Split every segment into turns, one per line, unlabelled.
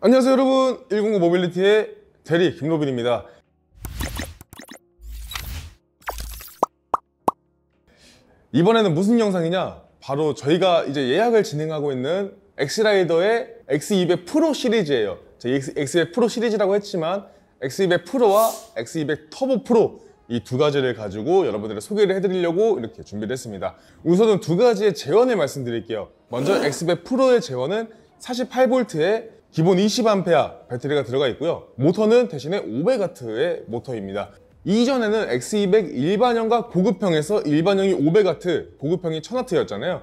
안녕하세요 여러분, 109 모빌리티의 대리 김로빈입니다. 이번에는 무슨 영상이냐, 바로 저희가 이제 예약을 진행하고 있는 엑스라이더의 X200 프로 시리즈예요. X200 프로 시리즈라고 했지만 X200 프로와 X200 터보 프로 이 두 가지를 가지고 여러분들의 소개를 해드리려고 이렇게 준비를 했습니다. 우선은 두 가지의 제원을 말씀드릴게요. 먼저 X200 프로의 제원은 48V의 기본 20A 배터리가 들어가 있고요. 모터는 대신에 500W의 모터입니다. 이전에는 X200 일반형과 고급형에서 일반형이 500W, 고급형이 1000W였잖아요.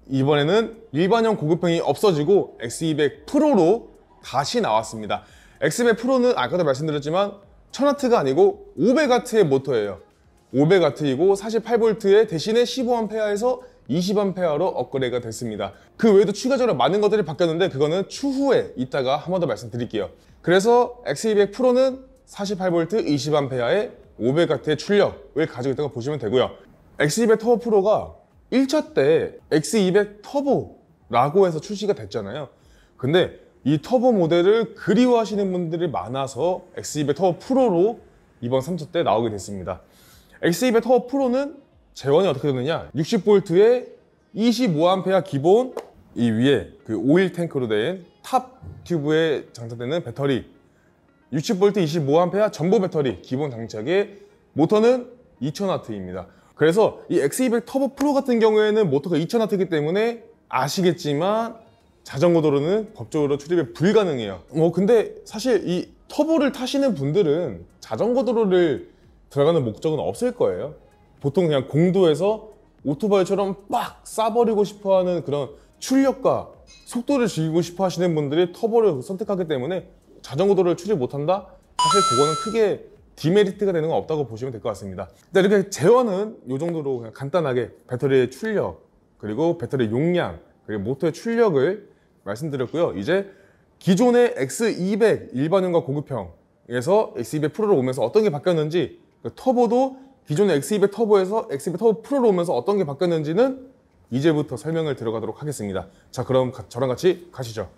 이번에는 일반형 고급형이 없어지고 X200 프로로 다시 나왔습니다. X200 프로는 아까도 말씀드렸지만 1000W가 아니고 500W의 모터예요. 500W이고 48V에 대신에 15A에서 20A로 업그레이드가 됐습니다. 그 외에도 추가적으로 많은 것들이 바뀌었는데 그거는 추후에 이따가 한 번 더 말씀드릴게요. 그래서 X200 프로는 48V 20A에 500W의 출력을 가지고 있다고 보시면 되고요. X200 터보 프로가 1차 때 X200 터보라고 해서 출시가 됐잖아요. 근데 이 터보 모델을 그리워하시는 분들이 많아서 X200 터보 프로로 이번 3차 때 나오게 됐습니다. X200 터보 프로는 제원이 어떻게 되느냐, 60V에 25A 기본, 이 위에 그 오일 탱크로 된 탑 튜브에 장착되는 배터리, 60V 25A 전보 배터리 기본 장착에 모터는 2000W입니다. 그래서 이 X200 터보 프로 같은 경우에는 모터가 2000W이기 때문에 아시겠지만 자전거 도로는 법적으로 출입이 불가능해요. 근데 사실 이 터보를 타시는 분들은 자전거 도로를 들어가는 목적은 없을 거예요. 보통 그냥 공도에서 오토바이처럼 빡 쏴버리고 싶어하는 그런 출력과 속도를 즐기고 싶어 하시는 분들이 터보를 선택하기 때문에 자전거 도로를 출입 못한다? 사실 그거는 크게 디메리트가 되는 건 없다고 보시면 될 것 같습니다. 일단 이렇게 제원은 이 정도로 그냥 간단하게 배터리의 출력, 그리고 배터리 용량, 그리고 모터의 출력을 말씀드렸고요. 이제 기존의 X200 일반형과 고급형에서 X200 프로로 오면서 어떤 게 바뀌었는지, 터보도 기존의 X200 터보에서 X200 터보 프로로 오면서 어떤 게 바뀌었는지는 이제부터 설명을 들어가도록 하겠습니다. 자, 그럼 저랑 같이 가시죠.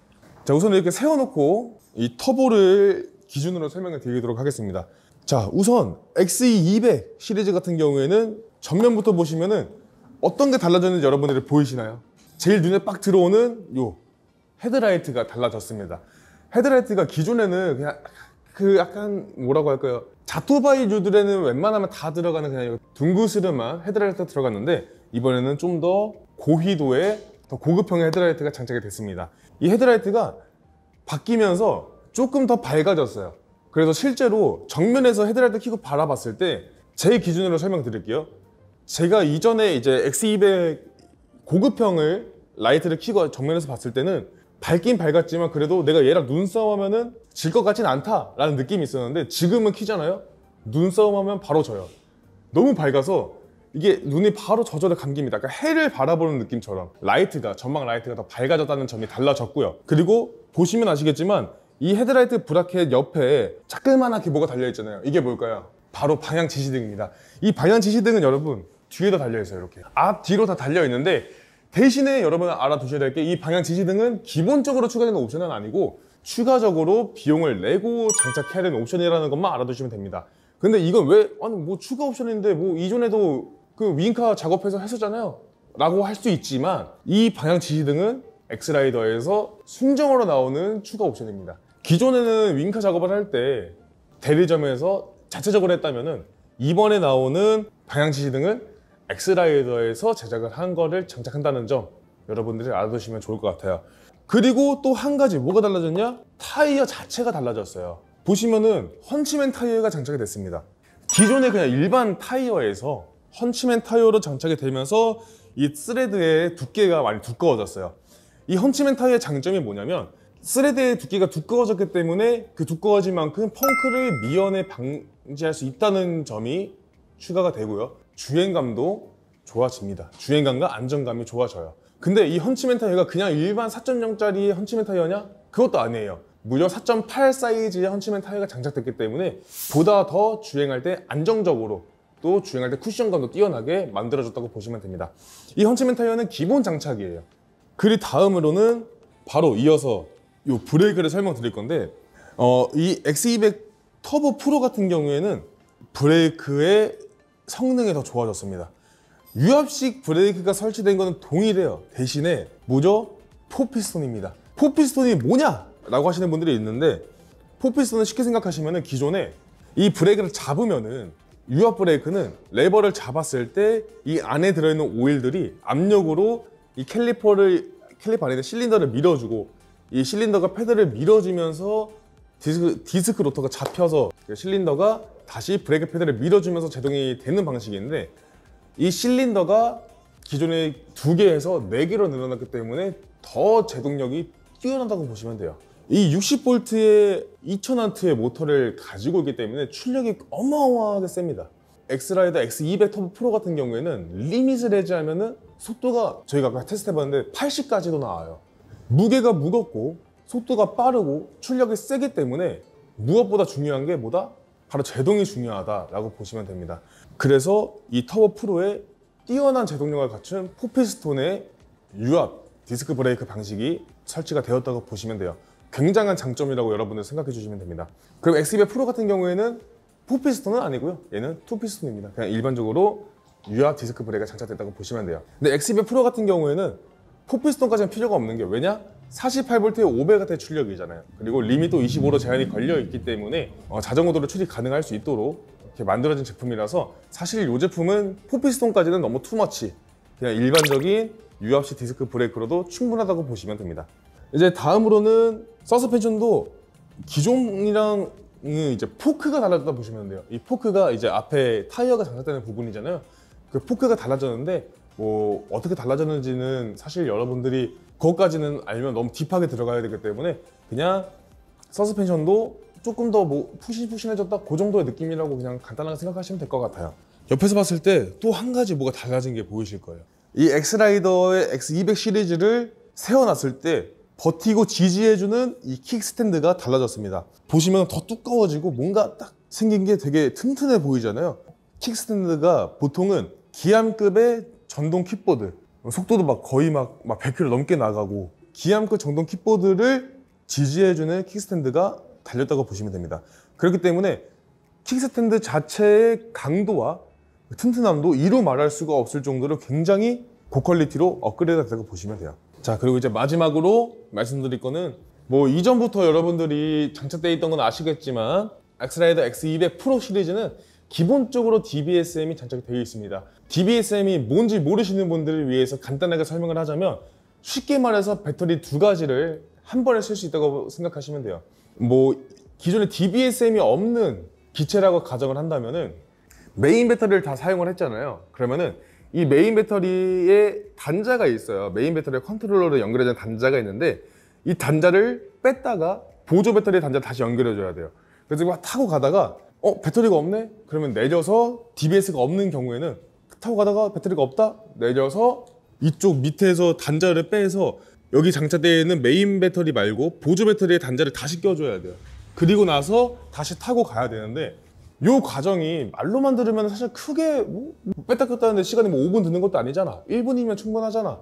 자, 우선 이렇게 세워놓고 이 터보를 기준으로 설명을 드리도록 하겠습니다. 자, 우선 X200 시리즈 같은 경우에는 전면부터 보시면은 어떤 게 달라졌는지 여러분들이 보이시나요? 제일 눈에 빡 들어오는 요 헤드라이트가 달라졌습니다. 헤드라이트가 기존에는 그냥 약간 뭐라고 할까요? 자토바이주들에는 웬만하면 다 들어가는 그냥 둥그스름한 헤드라이트가 들어갔는데 이번에는 좀 더 고휘도의 더 고급형의 헤드라이트가 장착이 됐습니다. 이 헤드라이트가 바뀌면서 조금 더 밝아졌어요. 그래서 실제로 정면에서 헤드라이트 켜고 바라봤을 때 제 기준으로 설명드릴게요. 제가 이전에 이제 X200 고급형을 라이트를 켜고 정면에서 봤을 때는 밝긴 밝았지만 그래도 내가 얘랑 눈싸움하면은 질 것 같진 않다라는 느낌이 있었는데 지금은 켜잖아요? 눈싸움하면 바로 져요. 너무 밝아서 이게 눈이 바로 저절로 감깁니다. 그러니까 해를 바라보는 느낌처럼 전방 라이트가 더 밝아졌다는 점이 달라졌고요. 그리고 보시면 아시겠지만 이 헤드라이트 브라켓 옆에 자그만하게 뭐가 달려있잖아요. 이게 뭘까요? 바로 방향 지시등입니다. 이 방향 지시등은 여러분 뒤에도 달려있어요. 이렇게 앞, 뒤로 다 달려있는데 대신에 여러분 알아두셔야 될 게 이 방향 지시등은 기본적으로 추가되는 옵션은 아니고 추가적으로 비용을 내고 장착해야 되는 옵션이라는 것만 알아두시면 됩니다. 근데 이건 왜 뭐 추가 옵션인데 뭐 이전에도 그 윙카 작업해서 했었잖아요 라고 할 수 있지만 이 방향 지시등은 엑스라이더에서 순정으로 나오는 추가 옵션입니다. 기존에는 윙카 작업을 할 때 대리점에서 자체적으로 했다면은 이번에 나오는 방향 지시등은 엑스라이더에서 제작을 한 거를 장착한다는 점 여러분들이 알아두시면 좋을 것 같아요. 그리고 또 한 가지 뭐가 달라졌냐? 타이어 자체가 달라졌어요. 보시면은 헌치맨 타이어가 장착이 됐습니다. 기존의 그냥 일반 타이어에서 헌치맨 타이어로 장착이 되면서 이 스레드의 두께가 많이 두꺼워졌어요. 이 헌치맨 타이어의 장점이 뭐냐면 스레드의 두께가 두꺼워졌기 때문에 그 두꺼워진 만큼 펑크를 미연에 방지할 수 있다는 점이 추가가 되고요. 주행감도 좋아집니다. 주행감과 안정감이 좋아져요. 근데 이 헌치맨 타이어가 그냥 일반 4.0짜리 헌치맨 타이어냐? 그것도 아니에요. 무려 4.8 사이즈의 헌치맨 타이어가 장착됐기 때문에 보다 더 주행할 때 안정적으로 또 주행할 때 쿠션감도 뛰어나게 만들어졌다고 보시면 됩니다. 이 헌치맨 타이어는 기본 장착이에요. 그리 다음으로는 바로 이어서 요 브레이크를 설명드릴 건데 이 X200 터보 프로 같은 경우에는 브레이크의 성능이 더 좋아졌습니다. 유압식 브레이크가 설치된 거는 동일해요. 대신에 뭐죠? 포피스톤입니다. 포피스톤이 뭐냐? 라고 하시는 분들이 있는데, 포피스톤은 쉽게 생각하시면 기존에 이 브레이크를 잡으면은, 유압 브레이크는 레버를 잡았을 때 이 안에 들어있는 오일들이 압력으로 이 캘리퍼 안에 실린더를 밀어주고, 이 실린더가 패드를 밀어주면서 디스크 로터가 잡혀서 실린더가 다시 브레이크 패드를 밀어주면서 제동이 되는 방식인데, 이 실린더가 기존에 2개에서 4개로 늘어났기 때문에 더 제동력이 뛰어나다고 보시면 돼요. 이 60V의 2000W의 모터를 가지고 있기 때문에 출력이 어마어마하게 셉니다. 엑스라이더 X200 터보 프로 같은 경우에는 리밋을 해제하면은 속도가, 저희가 아까 테스트 해봤는데 80까지도 나와요. 무게가 무겁고 속도가 빠르고 출력이 세기 때문에 무엇보다 중요한 게 뭐다? 바로 제동이 중요하다라고 보시면 됩니다. 그래서 이 터보 프로의 뛰어난 제동력을 갖춘 포피스톤의 유압 디스크 브레이크 방식이 설치가 되었다고 보시면 돼요. 굉장한 장점이라고 여러분들 생각해 주시면 됩니다. 그럼 X200 프로 같은 경우에는 포피스톤은 아니고요. 얘는 투피스톤입니다. 그냥 일반적으로 유압 디스크 브레이크가 장착됐다고 보시면 돼요. 근데 X200 프로 같은 경우에는 포피스톤까지는 필요가 없는 게, 왜냐? 48V의 500W의 출력이잖아요. 그리고 리밋도 25로 제한이 걸려 있기 때문에 자전거도로 출입 가능할 수 있도록 이렇게 만들어진 제품이라서, 사실 이 제품은 포피스톤까지는 너무 투머치, 그냥 일반적인 유압식 디스크 브레이크로도 충분하다고 보시면 됩니다. 이제 다음으로는 서스펜션도 기존이랑 이제 포크가 달라졌다 보시면 돼요. 이 포크가 이제 앞에 타이어가 장착되는 부분이잖아요. 그 포크가 달라졌는데, 뭐 어떻게 달라졌는지는 사실 여러분들이 그것까지는 알면 너무 딥하게 들어가야 되기 때문에 그냥 서스펜션도 조금 더 뭐 푸신푸신해졌다, 그 정도의 느낌이라고 그냥 간단하게 생각하시면 될 것 같아요. 옆에서 봤을 때 또 한 가지 뭐가 달라진 게 보이실 거예요. 이 엑스라이더의 X200 시리즈를 세워놨을 때 버티고 지지해주는 이 킥스탠드가 달라졌습니다. 보시면 더 두꺼워지고 뭔가 딱 생긴 게 되게 튼튼해 보이잖아요. 킥스탠드가 보통은 기암급의 전동 킥보드, 속도도 막 거의 막 100km 넘게 나가고, 기암급 전동 킥보드를 지지해주는 킥스탠드가 달렸다고 보시면 됩니다. 그렇기 때문에 킥스탠드 자체의 강도와 튼튼함도 이루 말할 수가 없을 정도로 굉장히 고퀄리티로 업그레이드가 됐다고 보시면 돼요. 자, 그리고 이제 마지막으로 말씀드릴 거는, 뭐 이전부터 여러분들이 장착되어 있던 건 아시겠지만 엑스라이더 X200 프로 시리즈는 기본적으로 DBSM이 장착이 되어 있습니다. DBSM이 뭔지 모르시는 분들을 위해서 간단하게 설명을 하자면, 쉽게 말해서 배터리 2가지를 한 번에 쓸 수 있다고 생각하시면 돼요. 뭐 기존에 DBSM이 없는 기체라고 가정을 한다면은, 메인 배터리를 다 사용을 했잖아요. 그러면은 이 메인 배터리에 단자가 있어요. 메인 배터리 컨트롤러로 연결해진 단자가 있는데, 이 단자를 뺐다가 보조 배터리 단자 다시 연결해 줘야 돼요. 그래서 막 타고 가다가 배터리가 없네? 그러면 내려서, DBS가 없는 경우에는 타고 가다가 배터리가 없다? 내려서 이쪽 밑에서 단자를 빼서 여기 장착되어 있는 메인 배터리 말고 보조 배터리의 단자를 다시 껴줘야 돼요. 그리고 나서 다시 타고 가야 되는데, 이 과정이 말로만 들으면 사실 크게 뭐 뺐다 꼈다 하는데 시간이 뭐 5분 드는 것도 아니잖아, 1분이면 충분하잖아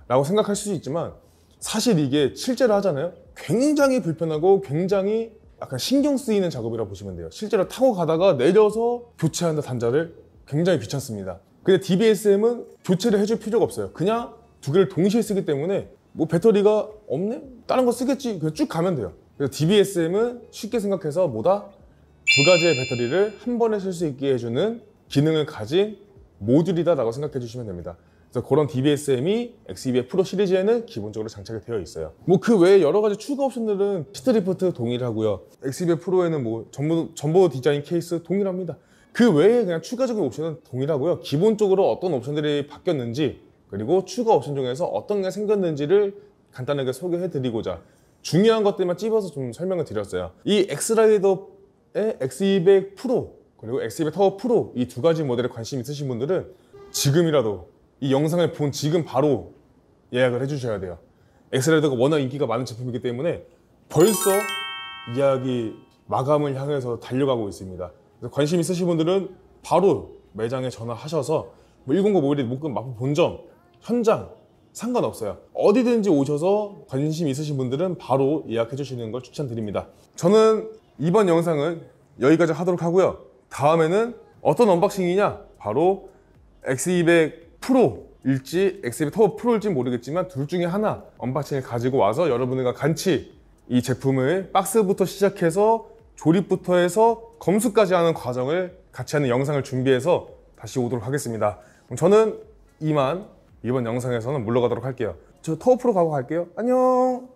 라고 생각할 수 있지만, 사실 이게 실제로 하잖아요. 굉장히 불편하고 굉장히 약간 신경 쓰이는 작업이라고 보시면 돼요. 실제로 타고 가다가 내려서 교체한다 단자를, 굉장히 귀찮습니다. 근데 DBSM은 교체를 해줄 필요가 없어요. 그냥 2개를 동시에 쓰기 때문에 뭐 배터리가 없네? 다른 거 쓰겠지, 그냥 쭉 가면 돼요. 그래서 DBSM은 쉽게 생각해서 뭐다? 2가지의 배터리를 한 번에 쓸 수 있게 해주는 기능을 가진 모듈이다 라고 생각해 주시면 됩니다. 그래서 그런 DBSM이 X200 프로 시리즈에는 기본적으로 장착이 되어 있어요. 뭐 그 외에 여러 가지 추가 옵션들은 시트리프트 동일하고요. X200 프로에는 뭐 전보 디자인 케이스 동일합니다. 그 외에 그냥 추가적인 옵션은 동일하고요. 기본적으로 어떤 옵션들이 바뀌었는지, 그리고 추가 옵션 중에서 어떤 게 생겼는지를 간단하게 소개해 드리고자 중요한 것들만 찝어서 좀 설명을 드렸어요. 이 엑스라이더의 X200 프로 그리고 X200 터보 프로, 이 2가지 모델에 관심 있으신 분들은 지금이라도 이 영상을 본 지금 바로 예약을 해주셔야 돼요. 엑스라이더가 워낙 인기가 많은 제품이기 때문에 벌써 예약이 마감을 향해서 달려가고 있습니다. 그래서 관심 있으신 분들은 바로 매장에 전화하셔서 뭐 109 모빌리티 목금 마포 본점 현장 상관없어요. 어디든지 오셔서 관심 있으신 분들은 바로 예약해 주시는 걸 추천드립니다. 저는 이번 영상은 여기까지 하도록 하고요. 다음에는 어떤 언박싱이냐, 바로 X200 프로일지 X200 터보 프로일지 모르겠지만 둘 중에 하나 언박싱을 가지고 와서 여러분들과 같이 이 제품을 박스부터 시작해서 조립부터 해서 검수까지 하는 과정을 같이 하는 영상을 준비해서 다시 오도록 하겠습니다. 그럼 저는 이만 이번 영상에서는 물러가도록 할게요. 저 터보 프로 가고 갈게요. 안녕.